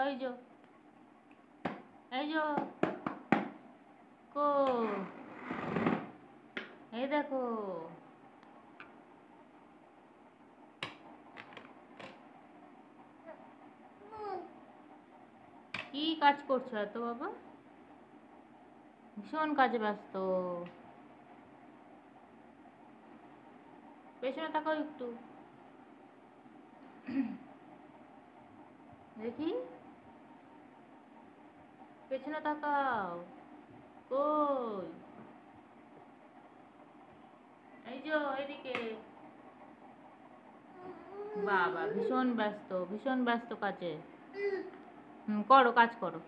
এই যো এই যো কো এই দেখো কি কাজ করছো এত বাবা? ভীষণ কাজে ব্যস্ত। পেছনে তাকাও একটু দেখি, পেছনে তাকাও। কই? এই যে এদিকে। বাবা ভীষণ ব্যস্ত, ভীষণ ব্যস্ত কাজে। করো, কাজ করো।